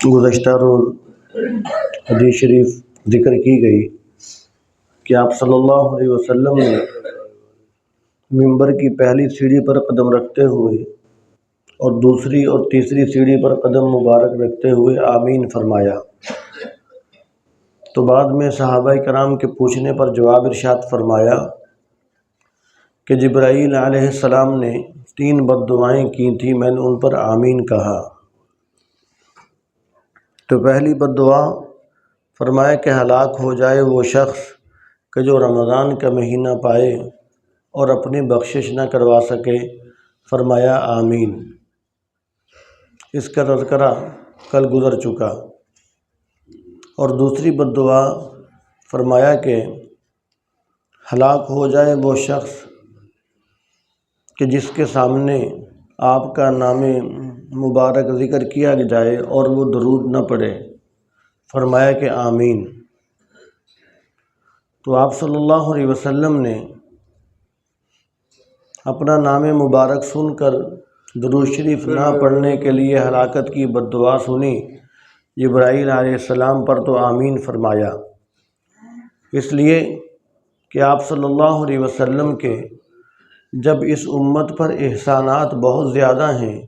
گزشتہ روز حدیث شریف ذکر کی گئی کہ آپ صلی اللہ علیہ وسلم نے منبر کی پہلی سیڑھی پر قدم رکھتے ہوئے اور دوسری اور تیسری سیڑھی پر قدم مبارک رکھتے ہوئے آمین فرمایا، تو بعد میں صحابہ کرام کے پوچھنے پر جواب ارشاد فرمایا کہ جبرائیل علیہ السلام نے 3 بد دعائیں کی تھیں، میں نے ان پر آمین کہا۔ تو پہلی بد دعا فرمایا کہ ہلاک ہو جائے وہ شخص کہ جو رمضان کا مہینہ پائے اور اپنی بخشش نہ کروا سکے، فرمایا آمین۔ اس کا تذکرہ کل گزر چکا۔ اور دوسری بد دعا فرمایا کہ ہلاک ہو جائے وہ شخص کہ جس کے سامنے آپ کا نام مبارک ذکر کیا جائے اور وہ درود نہ پڑھے، فرمایا کہ آمین۔ تو آپ صلی اللہ علیہ وسلم نے اپنا نام مبارک سن کر درود شریف نہ پڑھنے کے لیے ہلاکت کی بد دعا سنی جبرائیل علیہ السلام پر، تو آمین فرمایا، اس لیے کہ آپ صلی اللہ علیہ وسلم کے جب اس امت پر احسانات بہت زیادہ ہیں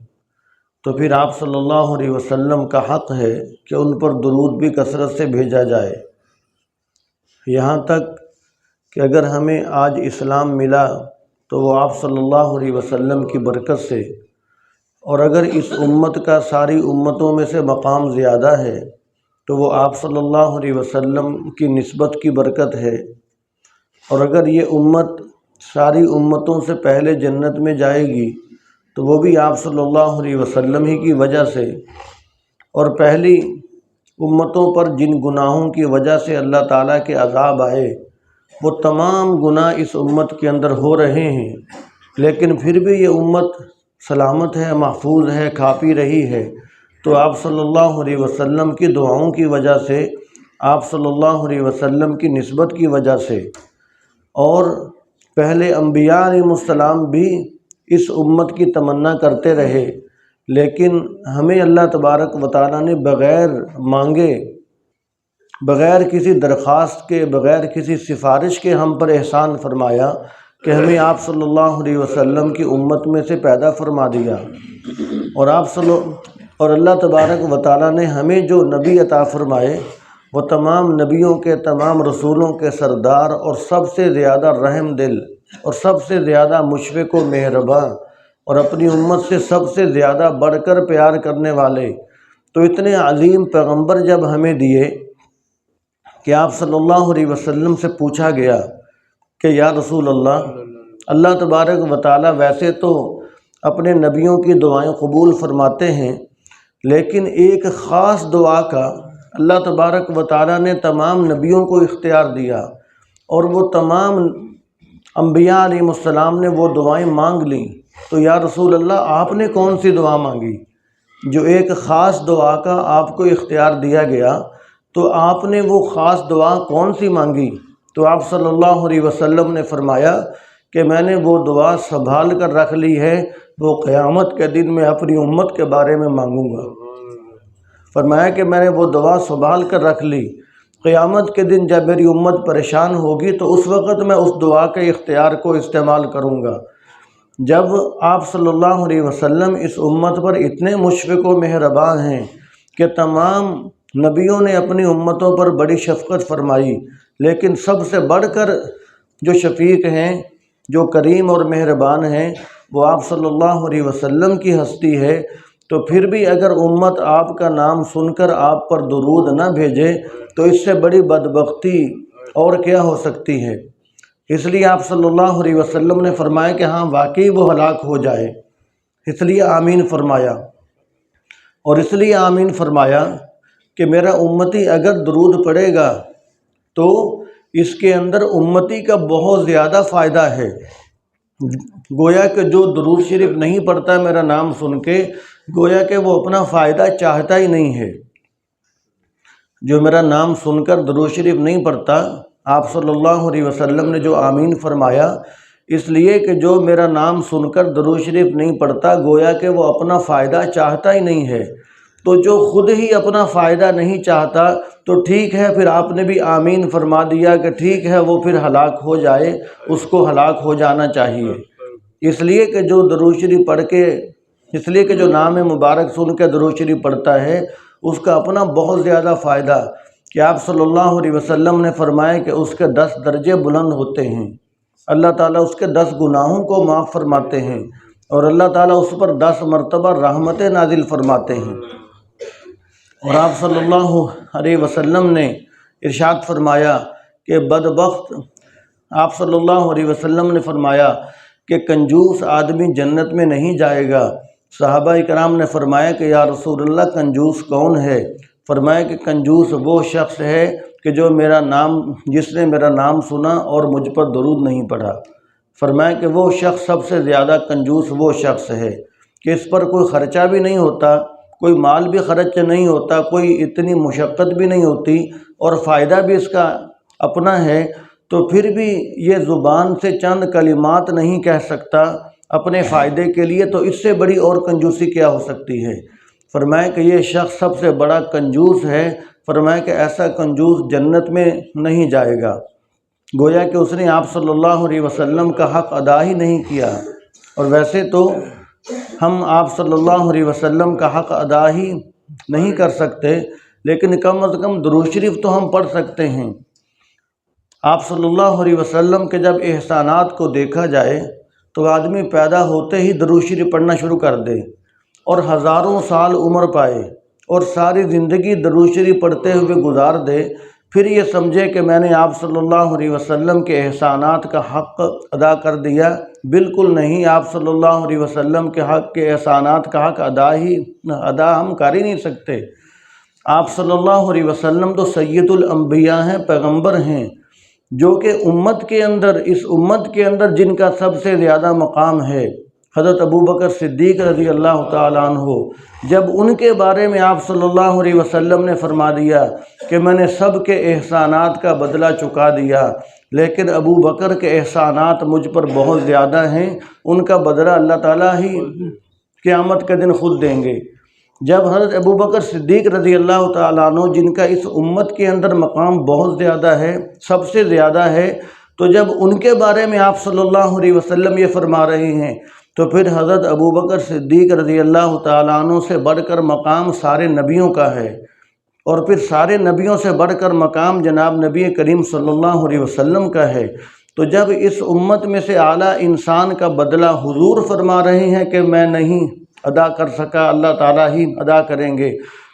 تو پھر آپ صلی اللہ علیہ وسلم کا حق ہے کہ ان پر درود بھی کثرت سے بھیجا جائے، یہاں تک کہ اگر ہمیں آج اسلام ملا تو وہ آپ صلی اللہ علیہ وسلم کی برکت سے، اور اگر اس امت کا ساری امتوں میں سے مقام زیادہ ہے تو وہ آپ صلی اللہ علیہ وسلم کی نسبت کی برکت ہے، اور اگر یہ امت ساری امتوں سے پہلے جنت میں جائے گی تو وہ بھی آپ صلی اللہ علیہ وسلم ہی کی وجہ سے، اور پہلی امتوں پر جن گناہوں کی وجہ سے اللہ تعالیٰ کے عذاب آئے وہ تمام گناہ اس امت کے اندر ہو رہے ہیں، لیکن پھر بھی یہ امت سلامت ہے، محفوظ ہے، کھا پی رہی ہے، تو آپ صلی اللہ علیہ وسلم کی دعاؤں کی وجہ سے، آپ صلی اللہ علیہ وسلم کی نسبت کی وجہ سے، اور پہلے انبیاء علیہ السلام بھی اس امت کی تمنا کرتے رہے، لیکن ہمیں اللہ تبارک و تعالیٰ نے بغیر مانگے، بغیر کسی درخواست کے، بغیر کسی سفارش کے ہم پر احسان فرمایا کہ ہمیں آپ صلی اللہ علیہ وسلم کی امت میں سے پیدا فرما دیا، اور اللہ تبارک و تعالیٰ نے ہمیں جو نبی عطا فرمائے وہ تمام نبیوں کے، تمام رسولوں کے سردار، اور سب سے زیادہ رحم دل، اور سب سے زیادہ مشفق و مہرباں، اور اپنی امت سے سب سے زیادہ بڑھ کر پیار کرنے والے، تو اتنے عظیم پیغمبر جب ہمیں دیے کہ آپ صلی اللہ علیہ وسلم سے پوچھا گیا کہ یا رسول اللہ تبارک و تعالیٰ ویسے تو اپنے نبیوں کی دعائیں قبول فرماتے ہیں، لیکن ایک خاص دعا کا اللہ تبارک و تعالیٰ نے تمام نبیوں کو اختیار دیا، اور وہ تمام انبیاء علیہ السلام نے وہ دعائیں مانگ لیں، تو یا رسول اللہ آپ نے کون سی دعا مانگی؟ جو ایک خاص دعا کا آپ کو اختیار دیا گیا، تو آپ نے وہ خاص دعا کون سی مانگی؟ تو آپ صلی اللہ علیہ وسلم نے فرمایا کہ میں نے وہ دعا سنبھال کر رکھ لی ہے، وہ قیامت کے دن میں اپنی امت کے بارے میں مانگوں گا۔ فرمایا کہ میں نے وہ دعا سنبھال کر رکھ لی، قیامت کے دن جب میری امت پریشان ہوگی تو اس وقت میں اس دعا کے اختیار کو استعمال کروں گا۔ جب آپ صلی اللہ علیہ وسلم اس امت پر اتنے مشفق و مہربان ہیں کہ تمام نبیوں نے اپنی امتوں پر بڑی شفقت فرمائی، لیکن سب سے بڑھ کر جو شفیق ہیں، جو کریم اور مہربان ہیں، وہ آپ صلی اللہ علیہ وسلم کی ہستی ہے، تو پھر بھی اگر امت آپ کا نام سن کر آپ پر درود نہ بھیجے تو اس سے بڑی بدبختی اور کیا ہو سکتی ہے؟ اس لیے آپ صلی اللہ علیہ وسلم نے فرمایا کہ ہاں واقعی وہ ہلاک ہو جائے، اس لیے آمین فرمایا، اور اس لیے آمین فرمایا کہ میرا امتی اگر درود پڑھے گا تو اس کے اندر امتی کا بہت زیادہ فائدہ ہے، گویا کہ جو درود شریف نہیں پڑھتا میرا نام سن کے، گویا کہ وہ اپنا فائدہ چاہتا ہی نہیں ہے۔ جو میرا نام سن کر درود شریف نہیں پڑھتا، آپ صلی اللہ علیہ وسلم نے جو آمین فرمایا، اس لیے کہ جو میرا نام سن کر درود شریف نہیں پڑھتا، گویا کہ وہ اپنا فائدہ چاہتا ہی نہیں ہے، تو جو خود ہی اپنا فائدہ نہیں چاہتا تو ٹھیک ہے، پھر آپ نے بھی آمین فرما دیا کہ ٹھیک ہے وہ پھر ہلاک ہو جائے، اس کو ہلاک ہو جانا چاہیے۔ اس لیے کہ جو درود شریف پڑھ کے، اس لیے کہ جو نام مبارک سن کے درود شریف پڑھتا ہے اس کا اپنا بہت زیادہ فائدہ، کہ آپ صلی اللہ علیہ وسلم نے فرمایا کہ اس کے 10 درجے بلند ہوتے ہیں، اللہ تعالیٰ اس کے 10 گناہوں کو معاف فرماتے ہیں، اور اللہ تعالیٰ اس پر 10 مرتبہ رحمتیں نازل فرماتے ہیں۔ اور آپ صلی اللہ علیہ وسلم نے ارشاد فرمایا کہ بدبخت، آپ صلی اللہ علیہ وسلم نے فرمایا کہ کنجوس آدمی جنت میں نہیں جائے گا۔ صحابہ کرام نے فرمایا کہ یا رسول اللہ کنجوس کون ہے؟ فرمایا کہ کنجوس وہ شخص ہے کہ جو جس نے میرا نام سنا اور مجھ پر درود نہیں پڑھا۔ فرمایا کہ وہ شخص سب سے زیادہ کنجوس وہ شخص ہے کہ اس پر کوئی خرچہ بھی نہیں ہوتا، کوئی مال بھی خرچ نہیں ہوتا، کوئی اتنی مشقت بھی نہیں ہوتی، اور فائدہ بھی اس کا اپنا ہے، تو پھر بھی یہ زبان سے چند کلمات نہیں کہہ سکتا اپنے فائدے کے لیے، تو اس سے بڑی اور کنجوسی کیا ہو سکتی ہے؟ فرمایا کہ یہ شخص سب سے بڑا کنجوس ہے۔ فرمایا کہ ایسا کنجوس جنت میں نہیں جائے گا، گویا کہ اس نے آپ صلی اللہ علیہ وسلم کا حق ادا ہی نہیں کیا۔ اور ویسے تو ہم آپ صلی اللہ علیہ وسلم کا حق ادا ہی نہیں کر سکتے، لیکن کم از کم درود شریف تو ہم پڑھ سکتے ہیں۔ آپ صلی اللہ علیہ وسلم کے جب احسانات کو دیکھا جائے تو آدمی پیدا ہوتے ہی درود شریف پڑھنا شروع کر دے اور ہزاروں سال عمر پائے اور ساری زندگی درود شریف پڑھتے ہوئے گزار دے، پھر یہ سمجھے کہ میں نے آپ صلی اللہ علیہ وسلم کے احسانات کا حق ادا کر دیا۔ بالکل نہیں، آپ صلی اللہ علیہ وسلم کے حق کے احسانات کا حق ادا ہم کر ہی نہیں سکتے۔ آپ صلی اللہ علیہ وسلم تو سید الانبیاء ہیں، پیغمبر ہیں، جو کہ امت کے اندر، اس امت کے اندر جن کا سب سے زیادہ مقام ہے، حضرت ابوبکر صدیق رضی اللہ تعالیٰ عنہ، جب ان کے بارے میں آپ صلی اللہ علیہ وسلم نے فرما دیا کہ میں نے سب کے احسانات کا بدلہ چکا دیا، لیکن ابوبکر کے احسانات مجھ پر بہت زیادہ ہیں، ان کا بدلہ اللہ تعالیٰ ہی قیامت کے دن خود دیں گے۔ جب حضرت ابوبکر صدیق رضی اللہ تعالیٰ عنہ، جن کا اس امت کے اندر مقام بہت زیادہ ہے، سب سے زیادہ ہے، تو جب ان کے بارے میں آپ صلی اللہ علیہ وسلم یہ فرما رہے ہیں، تو پھر حضرت ابوبکر صدیق رضی اللہ تعالیٰ عنہ سے بڑھ کر مقام سارے نبیوں کا ہے، اور پھر سارے نبیوں سے بڑھ کر مقام جناب نبی کریم صلی اللہ علیہ وسلم کا ہے۔ تو جب اس امت میں سے اعلیٰ انسان کا بدلہ حضور فرما رہے ہیں کہ میں نہیں ادا کر سکا، اللہ تعالیٰ ہی ادا کریں گے،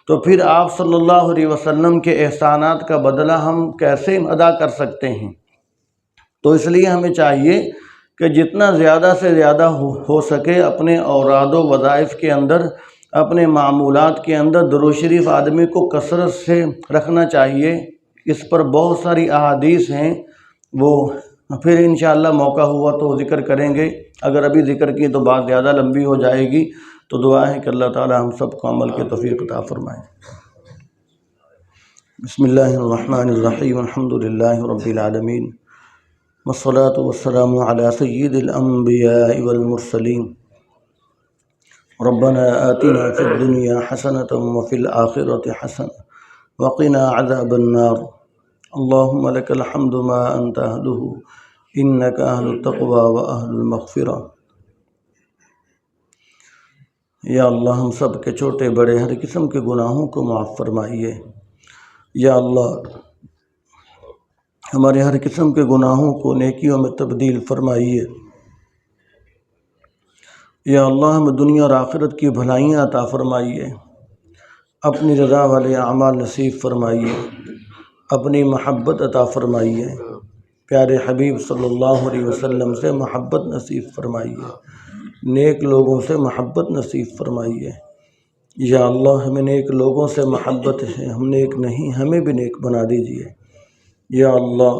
تو پھر آپ صلی اللہ علیہ وسلم کے احسانات کا بدلہ ہم کیسے ادا کر سکتے ہیں؟ تو اس لیے ہمیں چاہیے کہ جتنا زیادہ سے زیادہ ہو سکے اپنے اوراد و وظائف کے اندر، اپنے معمولات کے اندر درود شریف آدمی کو کثرت سے رکھنا چاہیے۔ اس پر بہت ساری احادیث ہیں، وہ پھر انشاءاللہ موقع ہوا تو ذکر کریں گے، اگر ابھی ذکر کی تو بات زیادہ لمبی ہو جائے گی، تو دعا ہے کہ اللہ تعالی ہم سب کو عمل کے توفیق عطا فرمائے۔ بسم اللہ الرحمن الرحیم، الحمد للہ رب العالمین، والصلاة والسلام علی سید الانبیاء والمرسلین، ربنا آتنا فی الدنیا حسنة وفی الآخرة حسنة وقنا عذاب النار، اللہم لک الحمد ما انت اہلہ انک اہل التقوی و اہل المغفرہ۔ یا اللہ ہم سب کے چھوٹے بڑے ہر قسم کے گناہوں کو معاف فرمائیے۔ یا اللہ ہمارے ہر قسم کے گناہوں کو نیکیوں میں تبدیل فرمائیے۔ یا اللہ ہمیں دنیا اور آخرت کی بھلائیاں عطا فرمائیے، اپنی رضا والے اعمال نصیب فرمائیے، اپنی محبت عطا فرمائیے، پیارے حبیب صلی اللہ علیہ وسلم سے محبت نصیب فرمائیے، نیک لوگوں سے محبت نصیب فرمائیے۔ یا اللہ ہمیں نیک لوگوں سے محبت ہے، ہم نیک نہیں، ہمیں بھی نیک بنا دیجیے۔ یا اللہ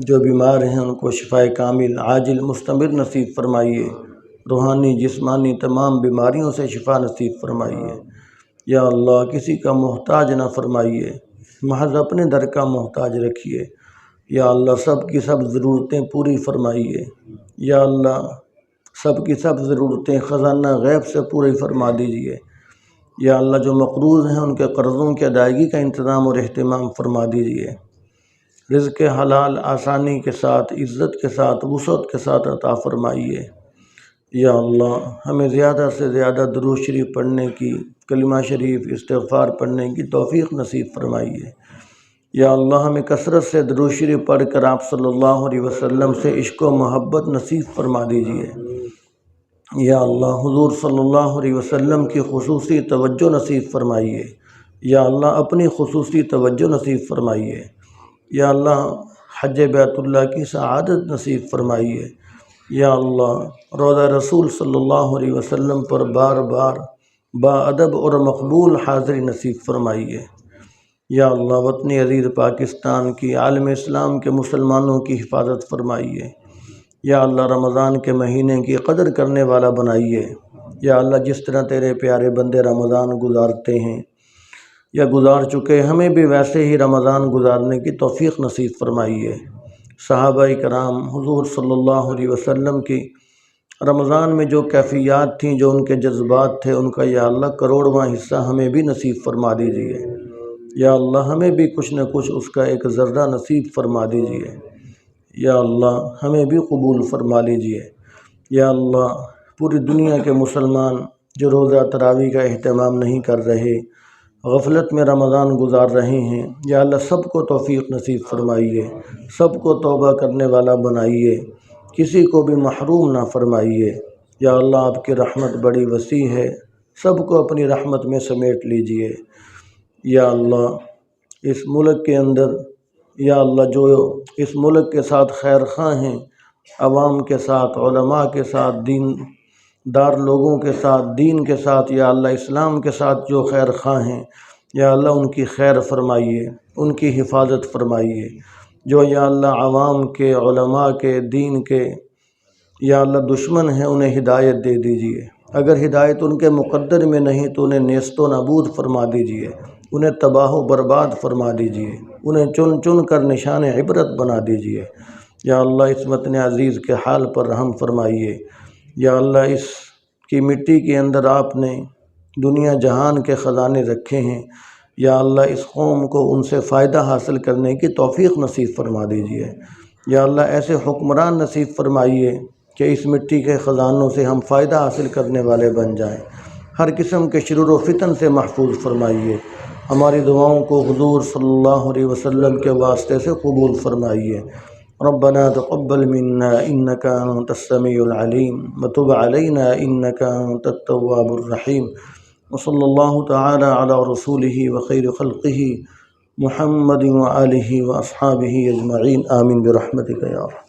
جو بیمار ہیں ان کو شفائے کامل عاجل مستمر نصیب فرمائیے، روحانی جسمانی تمام بیماریوں سے شفا نصیب فرمائیے۔ یا اللہ کسی کا محتاج نہ فرمائیے، محض اپنے در کا محتاج رکھیے۔ یا اللہ سب کی سب ضرورتیں پوری فرمائیے۔ یا اللہ سب کی سب ضرورتیں خزانہ غیب سے پوری فرما دیجیے۔ یا اللہ جو مقروض ہیں ان کے قرضوں کی ادائیگی کا انتظام اور اہتمام فرما دیجیے، رزق حلال آسانی کے ساتھ، عزت کے ساتھ، وسعت کے ساتھ عطا فرمائیے۔ یا اللہ ہمیں زیادہ سے زیادہ درود شریف پڑھنے کی، کلمہ شریف، استغفار پڑھنے کی توفیق نصیب فرمائیے۔ یا اللہ ہمیں کثرت سے درود شریف پڑھ کر آپ صلی اللہ علیہ وسلم سے عشق و محبت نصیب فرما دیجیے۔ یا اللہ حضور صلی اللہ علیہ وسلم کی خصوصی توجہ نصیب فرمائیے۔ یا اللہ اپنی خصوصی توجہ نصیب فرمائیے۔ یا اللہ حج بیت اللہ کی سعادت نصیب فرمائیے۔ یا اللہ روضہ رسول صلی اللہ علیہ وسلم پر بار بار با ادب اور مقبول حاضری نصیب فرمائیے۔ یا اللہ وطن عزیز پاکستان کی، عالم اسلام کے مسلمانوں کی حفاظت فرمائیے۔ یا اللہ رمضان کے مہینے کی قدر کرنے والا بنائیے۔ یا اللہ جس طرح تیرے پیارے بندے رمضان گزارتے ہیں یا گزار چکے، ہمیں بھی ویسے ہی رمضان گزارنے کی توفیق نصیب فرمائیے۔ صحابہ کرام حضور صلی اللہ علیہ وسلم کی رمضان میں جو کیفیات تھیں، جو ان کے جذبات تھے، ان کا یا اللہ کروڑواں حصہ ہمیں بھی نصیب فرما دیجیے۔ یا اللہ ہمیں بھی کچھ نہ کچھ اس کا ایک ذرہ نصیب فرما دیجیے۔ یا اللہ ہمیں بھی قبول فرما لیجیے۔ یا اللہ پوری دنیا کے مسلمان جو روزہ تراویح کا اہتمام نہیں کر رہے، غفلت میں رمضان گزار رہے ہیں، یا اللہ سب کو توفیق نصیب فرمائیے، سب کو توبہ کرنے والا بنائیے، کسی کو بھی محروم نہ فرمائیے۔ یا اللہ آپ کی رحمت بڑی وسیع ہے، سب کو اپنی رحمت میں سمیٹ لیجیے۔ یا اللہ اس ملک کے اندر، یا اللہ جو اس ملک کے ساتھ خیر خواہ ہیں، عوام کے ساتھ، علماء کے ساتھ، دین دار لوگوں کے ساتھ، دین کے ساتھ، یا اللہ اسلام کے ساتھ جو خیر خواہ ہیں، یا اللہ ان کی خیر فرمائیے، ان کی حفاظت فرمائیے۔ جو یا اللہ عوام کے، علماء کے، دین کے یا اللہ دشمن ہیں، انہیں ہدایت دے دیجیے۔ اگر ہدایت ان کے مقدر میں نہیں تو انہیں نیست و نابود فرما دیجیے، انہیں تباہ و برباد فرما دیجیے، انہیں چن چن کر نشان عبرت بنا دیجیے۔ یا اللہ اس وطن عزیز کے حال پر رحم فرمائیے۔ یا اللہ اس کی مٹی کے اندر آپ نے دنیا جہان کے خزانے رکھے ہیں، یا اللہ اس قوم کو ان سے فائدہ حاصل کرنے کی توفیق نصیب فرما دیجیے۔ یا اللہ ایسے حکمران نصیب فرمائیے کہ اس مٹی کے خزانوں سے ہم فائدہ حاصل کرنے والے بن جائیں، ہر قسم کے شرور و فتن سے محفوظ فرمائیے۔ ہماری دعاؤں کو حضور صلی اللہ علیہ وسلم کے واسطے سے قبول فرمائیے۔ ربنا تقبل منا انك انت السميع العليم وتب علينا انك انت التواب الرحيم، وصلى الله تعالى على رسوله وخير خلقه محمد وآله واصحابه اجمعين، آمين برحمتك يا رب۔